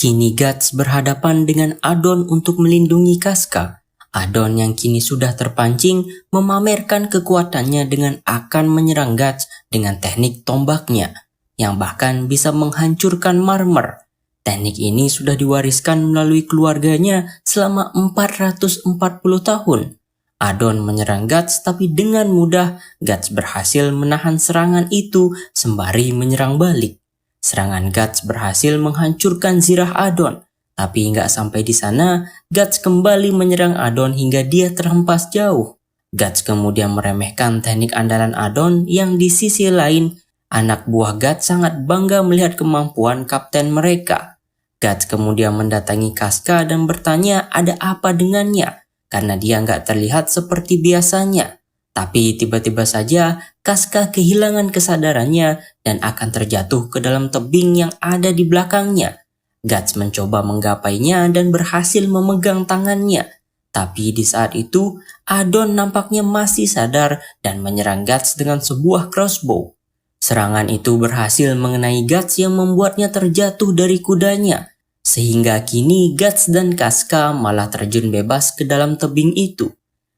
Kini Guts berhadapan dengan Adon untuk melindungi Casca. Adon yang kini sudah terpancing memamerkan kekuatannya dengan akan menyerang Guts dengan teknik tombaknya, yang bahkan bisa menghancurkan marmer. Teknik ini sudah diwariskan melalui keluarganya selama 440 tahun. Adon menyerang Guts, tapi dengan mudah Guts berhasil menahan serangan itu sembari menyerang balik. Serangan Guts berhasil menghancurkan zirah Adon, tapi nggak sampai di sana, Guts kembali menyerang Adon hingga dia terhempas jauh. Guts kemudian meremehkan teknik andalan Adon yang di sisi lain, anak buah Guts sangat bangga melihat kemampuan kapten mereka. Guts kemudian mendatangi Casca dan bertanya ada apa dengannya, karena dia nggak terlihat seperti biasanya. Tapi tiba-tiba saja Casca kehilangan kesadarannya dan akan terjatuh ke dalam tebing yang ada di belakangnya. Guts mencoba menggapainya dan berhasil memegang tangannya. Tapi di saat itu, Adon nampaknya masih sadar dan menyerang Guts dengan sebuah crossbow. Serangan itu berhasil mengenai Guts yang membuatnya terjatuh dari kudanya. Sehingga kini Guts dan Casca malah terjun bebas ke dalam tebing itu.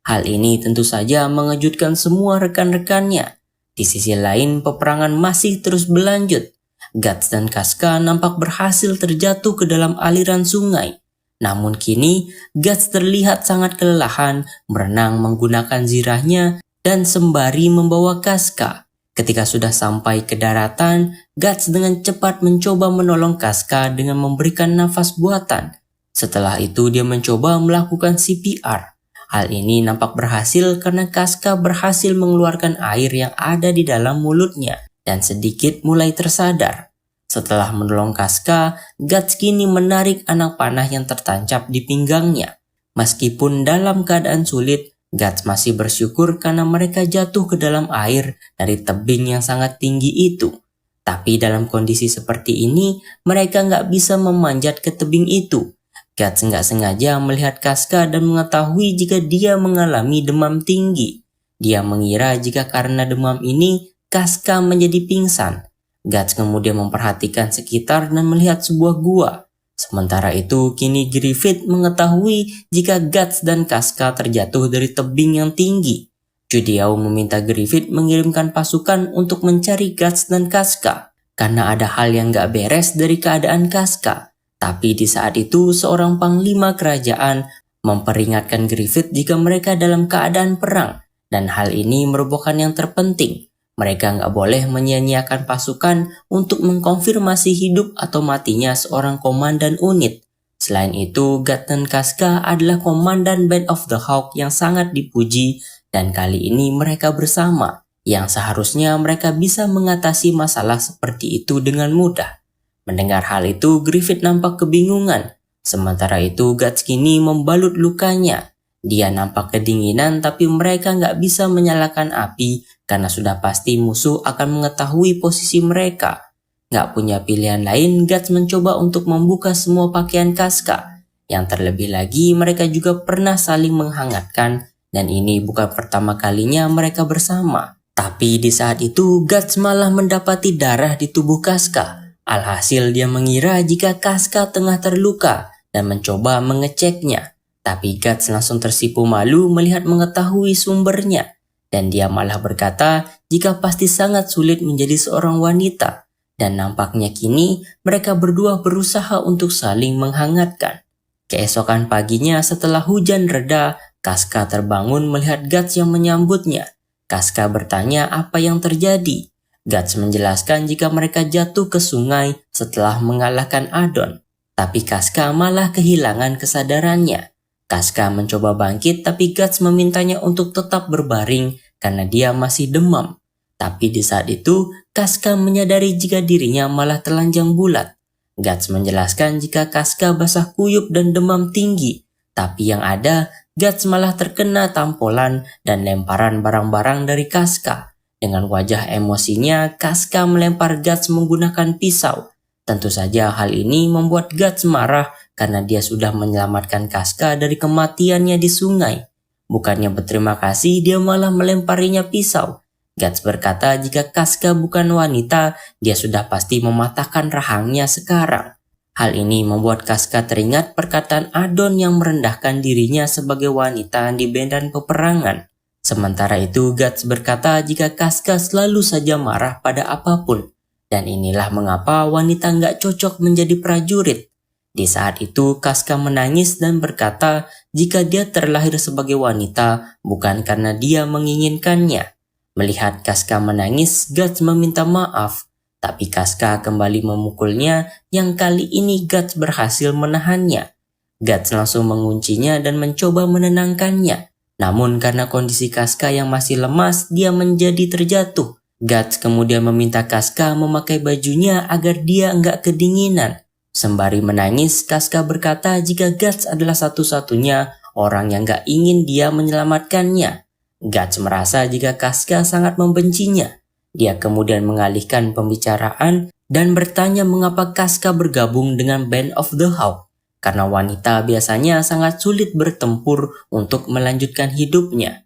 Hal ini tentu saja mengejutkan semua rekan-rekannya. Di sisi lain, peperangan masih terus berlanjut. Guts dan Casca nampak berhasil terjatuh ke dalam aliran sungai. Namun kini, Guts terlihat sangat kelelahan berenang menggunakan zirahnya dan sembari membawa Casca. Ketika sudah sampai ke daratan, Guts dengan cepat mencoba menolong Casca dengan memberikan nafas buatan. Setelah itu dia mencoba melakukan CPR. Hal ini nampak berhasil karena Casca berhasil mengeluarkan air yang ada di dalam mulutnya dan sedikit mulai tersadar. Setelah menolong Casca, Guts kini menarik anak panah yang tertancap di pinggangnya. Meskipun dalam keadaan sulit, Guts masih bersyukur karena mereka jatuh ke dalam air dari tebing yang sangat tinggi itu. Tapi dalam kondisi seperti ini, mereka nggak bisa memanjat ke tebing itu. Guts nggak sengaja melihat Casca dan mengetahui jika dia mengalami demam tinggi. Dia mengira jika karena demam ini, Casca menjadi pingsan. Guts kemudian memperhatikan sekitar dan melihat sebuah gua. Sementara itu, kini Griffith mengetahui jika Guts dan Casca terjatuh dari tebing yang tinggi. Judiao meminta Griffith mengirimkan pasukan untuk mencari Guts dan Casca, karena ada hal yang nggak beres dari keadaan Casca. Tapi di saat itu seorang panglima kerajaan memperingatkan Griffith jika mereka dalam keadaan perang, dan hal ini merupakan yang terpenting. Mereka nggak boleh menyia-nyiakan pasukan untuk mengkonfirmasi hidup atau matinya seorang komandan unit. Selain itu, Guts dan Casca adalah komandan Band of the Hawk yang sangat dipuji, dan kali ini mereka bersama, yang seharusnya mereka bisa mengatasi masalah seperti itu dengan mudah. Mendengar hal itu, Griffith nampak kebingungan. Sementara itu, Guts kini membalut lukanya. Dia nampak kedinginan, tapi mereka nggak bisa menyalakan api karena sudah pasti musuh akan mengetahui posisi mereka. Nggak punya pilihan lain, Guts mencoba untuk membuka semua pakaian Casca. Yang terlebih lagi, mereka juga pernah saling menghangatkan, dan ini bukan pertama kalinya mereka bersama. Tapi di saat itu, Guts malah mendapati darah di tubuh Casca. Alhasil dia mengira jika Casca tengah terluka dan mencoba mengeceknya. Tapi Guts langsung tersipu malu melihat mengetahui sumbernya. Dan dia malah berkata jika pasti sangat sulit menjadi seorang wanita. Dan nampaknya kini mereka berdua berusaha untuk saling menghangatkan. Keesokan paginya setelah hujan reda, Casca terbangun melihat Guts yang menyambutnya. Casca bertanya apa yang terjadi. Guts menjelaskan jika mereka jatuh ke sungai setelah mengalahkan Adon. Tapi Casca malah kehilangan kesadarannya. Casca mencoba bangkit tapi Guts memintanya untuk tetap berbaring karena dia masih demam. Tapi di saat itu, Casca menyadari jika dirinya malah telanjang bulat. Guts menjelaskan jika Casca basah kuyup dan demam tinggi. Tapi yang ada, Guts malah terkena tampolan dan lemparan barang-barang dari Casca. Dengan wajah emosinya, Casca melempar Guts menggunakan pisau. Tentu saja hal ini membuat Guts marah karena dia sudah menyelamatkan Casca dari kematiannya di sungai. Bukannya berterima kasih, dia malah melemparinya pisau. Guts berkata jika Casca bukan wanita, dia sudah pasti mematahkan rahangnya sekarang. Hal ini membuat Casca teringat perkataan Adon yang merendahkan dirinya sebagai wanita di medan peperangan. Sementara itu Guts berkata jika Casca selalu saja marah pada apapun. Dan inilah mengapa wanita nggak cocok menjadi prajurit. Di saat itu Casca menangis dan berkata jika dia terlahir sebagai wanita bukan karena dia menginginkannya. Melihat Casca menangis, Guts meminta maaf. Tapi Casca kembali memukulnya yang kali ini Guts berhasil menahannya. Guts langsung menguncinya dan mencoba menenangkannya. Namun karena kondisi Casca yang masih lemas, dia menjadi terjatuh. Guts kemudian meminta Casca memakai bajunya agar dia enggak kedinginan. Sembari menangis, Casca berkata jika Guts adalah satu-satunya orang yang enggak ingin dia menyelamatkannya. Guts merasa jika Casca sangat membencinya. Dia kemudian mengalihkan pembicaraan dan bertanya mengapa Casca bergabung dengan Band of the Hawk. Karena wanita biasanya sangat sulit bertempur untuk melanjutkan hidupnya.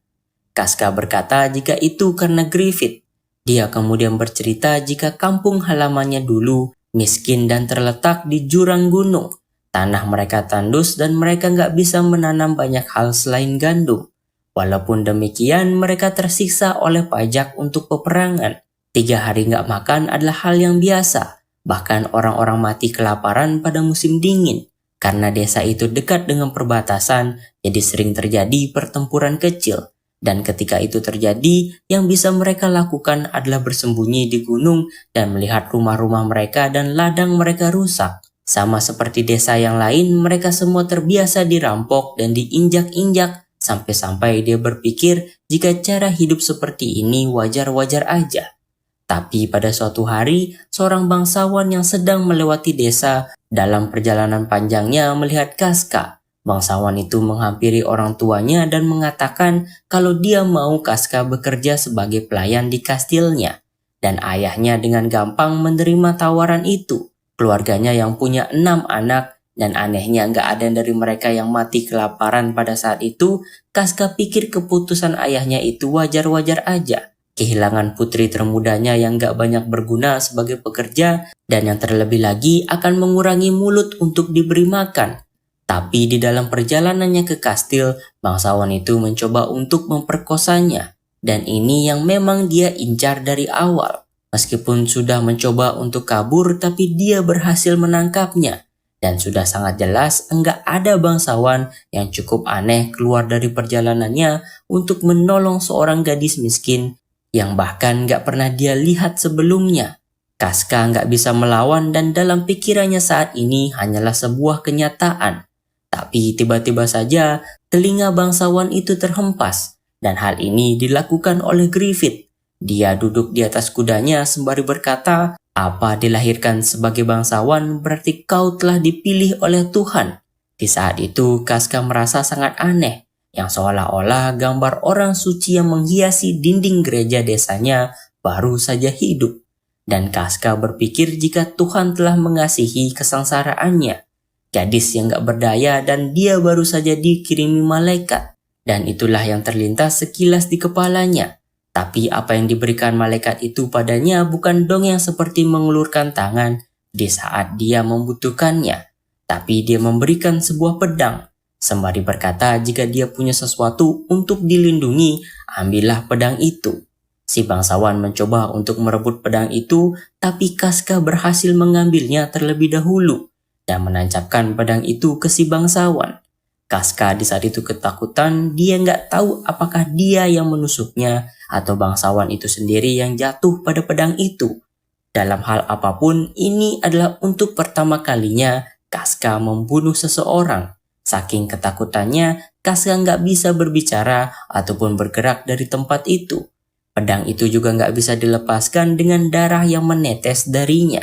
Casca berkata jika itu karena Griffith. Dia kemudian bercerita jika kampung halamannya dulu miskin dan terletak di jurang gunung. Tanah mereka tandus dan mereka nggak bisa menanam banyak hal selain gandum. Walaupun demikian, mereka tersiksa oleh pajak untuk peperangan. 3 hari nggak makan adalah hal yang biasa. Bahkan orang-orang mati kelaparan pada musim dingin. Karena desa itu dekat dengan perbatasan, jadi sering terjadi pertempuran kecil. Dan ketika itu terjadi, yang bisa mereka lakukan adalah bersembunyi di gunung dan melihat rumah-rumah mereka dan ladang mereka rusak. Sama seperti desa yang lain, mereka semua terbiasa dirampok dan diinjak-injak. Sampai-sampai dia berpikir jika cara hidup seperti ini wajar-wajar aja. Tapi pada suatu hari, seorang bangsawan yang sedang melewati desa dalam perjalanan panjangnya melihat Casca. Bangsawan itu menghampiri orang tuanya dan mengatakan kalau dia mau Casca bekerja sebagai pelayan di kastilnya. Dan ayahnya dengan gampang menerima tawaran itu. Keluarganya yang punya 6 anak. Dan anehnya nggak ada dari mereka yang mati kelaparan pada saat itu, Casca pikir keputusan ayahnya itu wajar-wajar aja. Kehilangan putri termudanya yang nggak banyak berguna sebagai pekerja dan yang terlebih lagi akan mengurangi mulut untuk diberi makan. Tapi di dalam perjalanannya ke kastil, bangsawan itu mencoba untuk memperkosanya. Dan ini yang memang dia incar dari awal. Meskipun sudah mencoba untuk kabur, tapi dia berhasil menangkapnya. Dan sudah sangat jelas enggak ada bangsawan yang cukup aneh keluar dari perjalanannya untuk menolong seorang gadis miskin yang bahkan enggak pernah dia lihat sebelumnya. Casca enggak bisa melawan dan dalam pikirannya saat ini hanyalah sebuah kenyataan. Tapi tiba-tiba saja telinga bangsawan itu terhempas dan hal ini dilakukan oleh Griffith. Dia duduk di atas kudanya sembari berkata, apa dilahirkan sebagai bangsawan berarti kau telah dipilih oleh Tuhan. Di saat itu Casca merasa sangat aneh, yang seolah-olah gambar orang suci yang menghiasi dinding gereja desanya baru saja hidup. Dan Casca berpikir jika Tuhan telah mengasihi kesengsaraannya. Gadis yang gak berdaya dan dia baru saja dikirimi malaikat. Dan itulah yang terlintas sekilas di kepalanya. Tapi apa yang diberikan malaikat itu padanya bukan dongeng seperti mengulurkan tangan di saat dia membutuhkannya. Tapi dia memberikan sebuah pedang. Sembari berkata jika dia punya sesuatu untuk dilindungi, ambillah pedang itu. Si bangsawan mencoba untuk merebut pedang itu, tapi Casca berhasil mengambilnya terlebih dahulu dan menancapkan pedang itu ke si bangsawan. Casca di saat itu ketakutan, dia nggak tahu apakah dia yang menusuknya atau bangsawan itu sendiri yang jatuh pada pedang itu. Dalam hal apapun, ini adalah untuk pertama kalinya Casca membunuh seseorang. Saking ketakutannya, Casca nggak bisa berbicara ataupun bergerak dari tempat itu. Pedang itu juga nggak bisa dilepaskan dengan darah yang menetes darinya.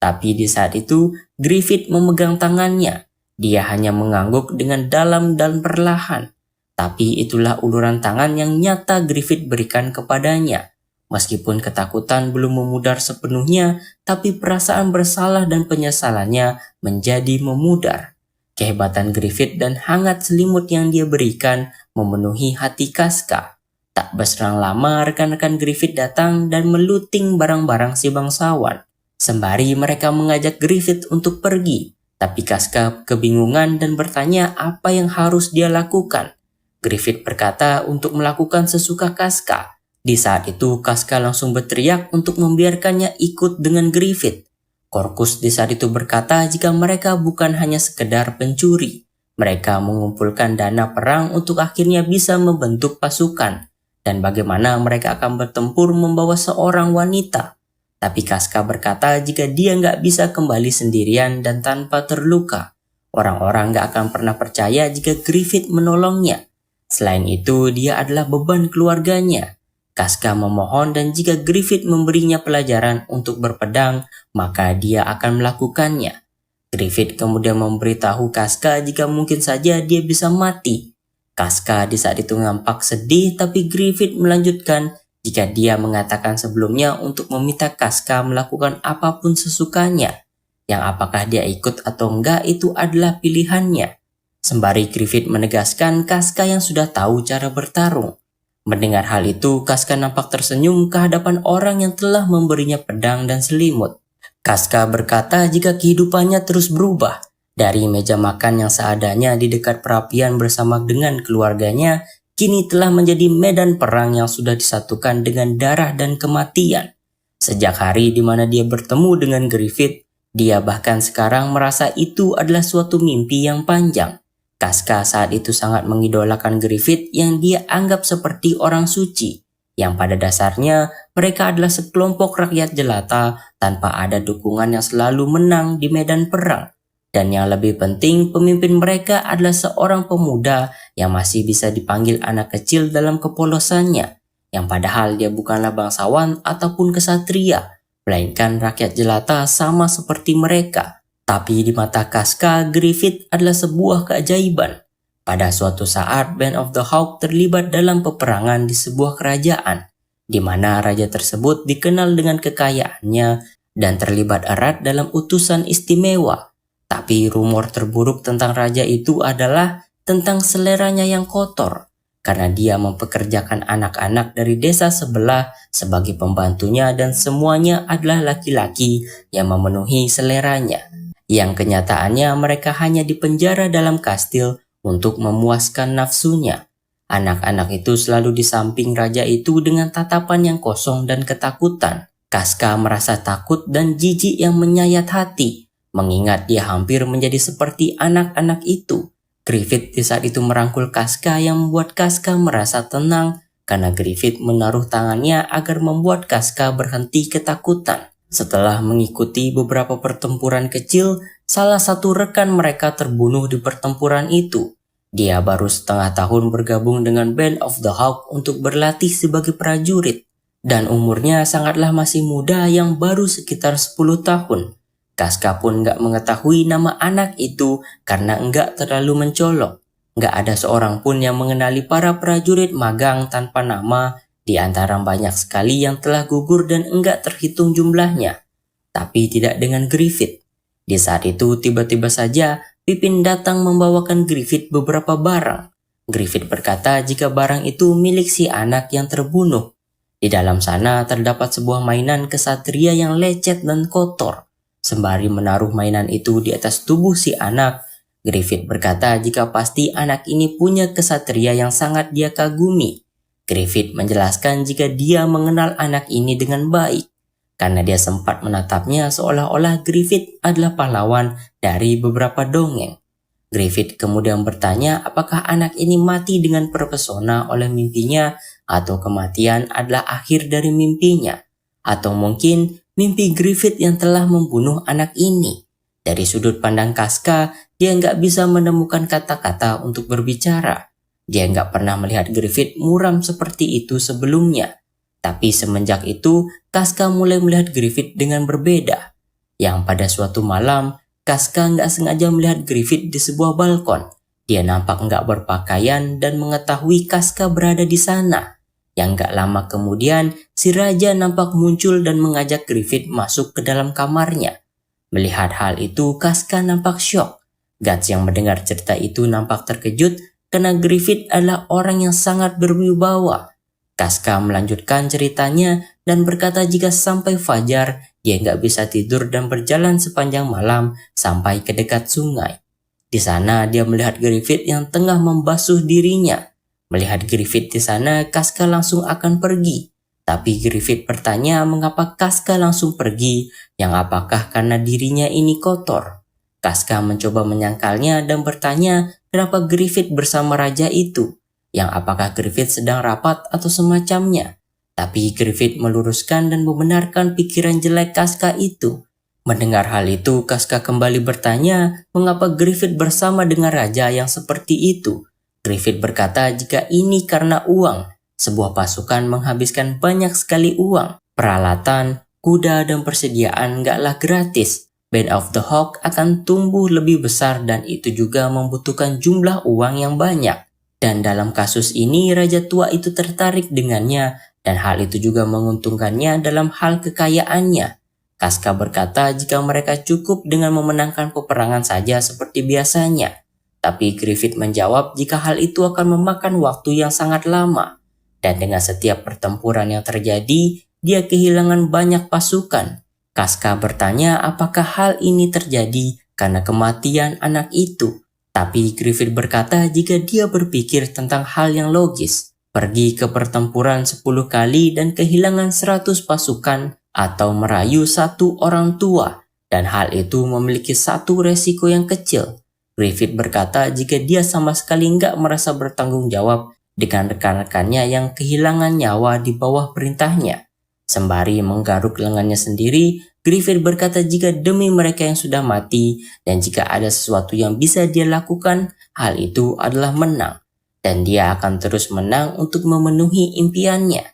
Tapi di saat itu, Griffith memegang tangannya. Dia hanya mengangguk dengan dalam dan perlahan. Tapi itulah uluran tangan yang nyata Griffith berikan kepadanya. Meskipun ketakutan belum memudar sepenuhnya, tapi perasaan bersalah dan penyesalannya menjadi memudar. Kehebatan Griffith dan hangat selimut yang dia berikan memenuhi hati Casca. Tak berselang lama rekan-rekan Griffith datang dan meluting barang-barang si bangsawan. Sembari mereka mengajak Griffith untuk pergi. Tapi Casca kebingungan dan bertanya apa yang harus dia lakukan. Griffith berkata untuk melakukan sesuka Casca. Di saat itu Casca langsung berteriak untuk membiarkannya ikut dengan Griffith. Corkus di saat itu berkata jika mereka bukan hanya sekedar pencuri. Mereka mengumpulkan dana perang untuk akhirnya bisa membentuk pasukan. Dan bagaimana mereka akan bertempur membawa seorang wanita. Tapi Casca berkata jika dia nggak bisa kembali sendirian dan tanpa terluka. Orang-orang nggak akan pernah percaya jika Griffith menolongnya. Selain itu dia adalah beban keluarganya. Casca memohon dan jika Griffith memberinya pelajaran untuk berpedang, maka dia akan melakukannya. Griffith kemudian memberitahu Casca jika mungkin saja dia bisa mati. Casca di saat itu nampak sedih tapi Griffith melanjutkan jika dia mengatakan sebelumnya untuk meminta Casca melakukan apapun sesukanya. Yang apakah dia ikut atau enggak itu adalah pilihannya. Sembari Griffith menegaskan Casca yang sudah tahu cara bertarung. Mendengar hal itu, Casca nampak tersenyum ke hadapan orang yang telah memberinya pedang dan selimut. Casca berkata jika kehidupannya terus berubah. Dari meja makan yang seadanya di dekat perapian bersama dengan keluarganya, kini telah menjadi medan perang yang sudah disatukan dengan darah dan kematian. Sejak hari di mana dia bertemu dengan Griffith, dia bahkan sekarang merasa itu adalah suatu mimpi yang panjang. Casca saat itu sangat mengidolakan Griffith yang dia anggap seperti orang suci. Yang pada dasarnya mereka adalah sekelompok rakyat jelata tanpa ada dukungan yang selalu menang di medan perang. Dan yang lebih penting pemimpin mereka adalah seorang pemuda yang masih bisa dipanggil anak kecil dalam kepolosannya. Yang padahal dia bukanlah bangsawan ataupun kesatria, melainkan rakyat jelata sama seperti mereka. Tapi di mata Casca, Griffith adalah sebuah keajaiban. Pada suatu saat, Band of the Hawk terlibat dalam peperangan di sebuah kerajaan, di mana raja tersebut dikenal dengan kekayaannya dan terlibat erat dalam utusan istimewa. Tapi rumor terburuk tentang raja itu adalah tentang seleranya yang kotor, karena dia mempekerjakan anak-anak dari desa sebelah sebagai pembantunya dan semuanya adalah laki-laki yang memenuhi seleranya. Yang kenyataannya mereka hanya dipenjara dalam kastil untuk memuaskan nafsunya. Anak-anak itu selalu di samping raja itu dengan tatapan yang kosong dan ketakutan. Casca merasa takut dan jijik yang menyayat hati, mengingat dia hampir menjadi seperti anak-anak itu. Griffith di saat itu merangkul Casca yang membuat Casca merasa tenang karena Griffith menaruh tangannya agar membuat Casca berhenti ketakutan. Setelah mengikuti beberapa pertempuran kecil, salah satu rekan mereka terbunuh di pertempuran itu. Dia baru setengah tahun bergabung dengan Band of the Hawk untuk berlatih sebagai prajurit. Dan umurnya sangatlah masih muda yang baru sekitar 10 tahun. Casca pun gak mengetahui nama anak itu karena enggak terlalu mencolok. Gak ada seorang pun yang mengenali para prajurit magang tanpa nama di antara banyak sekali yang telah gugur dan enggak terhitung jumlahnya. Tapi tidak dengan Griffith. Di saat itu tiba-tiba saja Pippin datang membawakan Griffith beberapa barang. Griffith berkata jika barang itu milik si anak yang terbunuh. Di dalam sana terdapat sebuah mainan kesatria yang lecet dan kotor. Sembari menaruh mainan itu di atas tubuh si anak, Griffith berkata jika pasti anak ini punya kesatria yang sangat dia kagumi. Griffith menjelaskan jika dia mengenal anak ini dengan baik, karena dia sempat menatapnya seolah-olah Griffith adalah pahlawan dari beberapa dongeng. Griffith kemudian bertanya apakah anak ini mati dengan terpesona oleh mimpinya atau kematian adalah akhir dari mimpinya, atau mungkin mimpi Griffith yang telah membunuh anak ini. Dari sudut pandang Casca, dia nggak bisa menemukan kata-kata untuk berbicara. Dia nggak pernah melihat Griffith muram seperti itu sebelumnya. Tapi semenjak itu, Casca mulai melihat Griffith dengan berbeda. Yang pada suatu malam, Casca nggak sengaja melihat Griffith di sebuah balkon. Dia nampak nggak berpakaian dan mengetahui Casca berada di sana. Yang nggak lama kemudian, si raja nampak muncul dan mengajak Griffith masuk ke dalam kamarnya. Melihat hal itu, Casca nampak syok. Guts yang mendengar cerita itu nampak terkejut karena Griffith adalah orang yang sangat berwibawa. Casca melanjutkan ceritanya dan berkata jika sampai fajar dia nggak bisa tidur dan berjalan sepanjang malam sampai ke dekat sungai. Di sana dia melihat Griffith yang tengah membasuh dirinya. Melihat Griffith di sana, Casca langsung akan pergi. Tapi Griffith bertanya mengapa Casca langsung pergi, yang apakah karena dirinya ini kotor. Casca mencoba menyangkalnya dan bertanya kenapa Griffith bersama raja itu, yang apakah Griffith sedang rapat atau semacamnya. Tapi Griffith meluruskan dan membenarkan pikiran jelek Casca itu. Mendengar hal itu, Casca kembali bertanya mengapa Griffith bersama dengan raja yang seperti itu. Griffith berkata jika ini karena uang. Sebuah pasukan menghabiskan banyak sekali uang. Peralatan, kuda, dan persediaan gaklah gratis. Band of the Hawk akan tumbuh lebih besar dan itu juga membutuhkan jumlah uang yang banyak. Dan dalam kasus ini, raja tua itu tertarik dengannya dan hal itu juga menguntungkannya dalam hal kekayaannya. Casca berkata jika mereka cukup dengan memenangkan peperangan saja seperti biasanya. Tapi Griffith menjawab jika hal itu akan memakan waktu yang sangat lama. Dan dengan setiap pertempuran yang terjadi, dia kehilangan banyak pasukan. Casca bertanya apakah hal ini terjadi karena kematian anak itu. Tapi Griffith berkata jika dia berpikir tentang hal yang logis. Pergi ke pertempuran 10 kali dan kehilangan 100 pasukan atau merayu satu orang tua. Dan hal itu memiliki satu resiko yang kecil. Griffith berkata jika dia sama sekali nggak merasa bertanggung jawab dengan rekan-rekannya yang kehilangan nyawa di bawah perintahnya. Sembari menggaruk lengannya sendiri, Griffith berkata jika demi mereka yang sudah mati dan jika ada sesuatu yang bisa dia lakukan, hal itu adalah menang. Dan dia akan terus menang untuk memenuhi impiannya.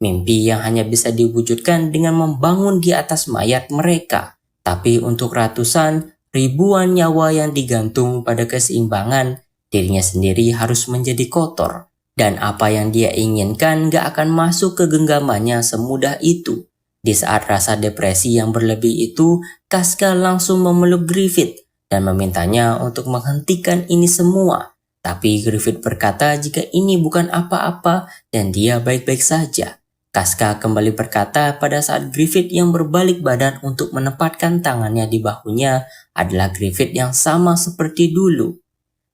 Mimpi yang hanya bisa diwujudkan dengan membangun di atas mayat mereka. Tapi untuk ratusan, ribuan nyawa yang digantung pada keseimbangan, dirinya sendiri harus menjadi kotor. Dan apa yang dia inginkan gak akan masuk ke genggamannya semudah itu. Di saat rasa depresi yang berlebih itu, Casca langsung memeluk Griffith dan memintanya untuk menghentikan ini semua. Tapi Griffith berkata jika ini bukan apa-apa dan dia baik-baik saja. Casca kembali berkata pada saat Griffith yang berbalik badan untuk menempatkan tangannya di bahunya adalah Griffith yang sama seperti dulu.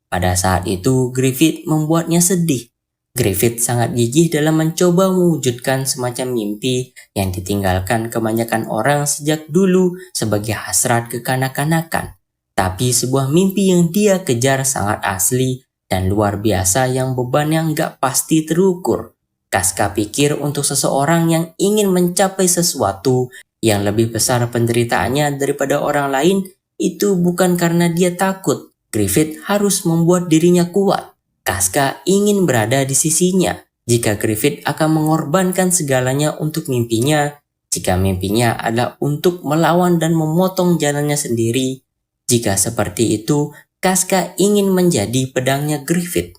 Pada saat itu Griffith membuatnya sedih. Griffith sangat gigih dalam mencoba mewujudkan semacam mimpi yang ditinggalkan kebanyakan orang sejak dulu sebagai hasrat kekanak-kanakan. Tapi sebuah mimpi yang dia kejar sangat asli dan luar biasa yang bebannya nggak pasti terukur. Casca pikir untuk seseorang yang ingin mencapai sesuatu yang lebih besar penderitaannya daripada orang lain itu bukan karena dia takut. Griffith harus membuat dirinya kuat. Casca ingin berada di sisinya. Jika Griffith akan mengorbankan segalanya untuk mimpinya, jika mimpinya adalah untuk melawan dan memotong jalannya sendiri, jika seperti itu, Casca ingin menjadi pedangnya Griffith.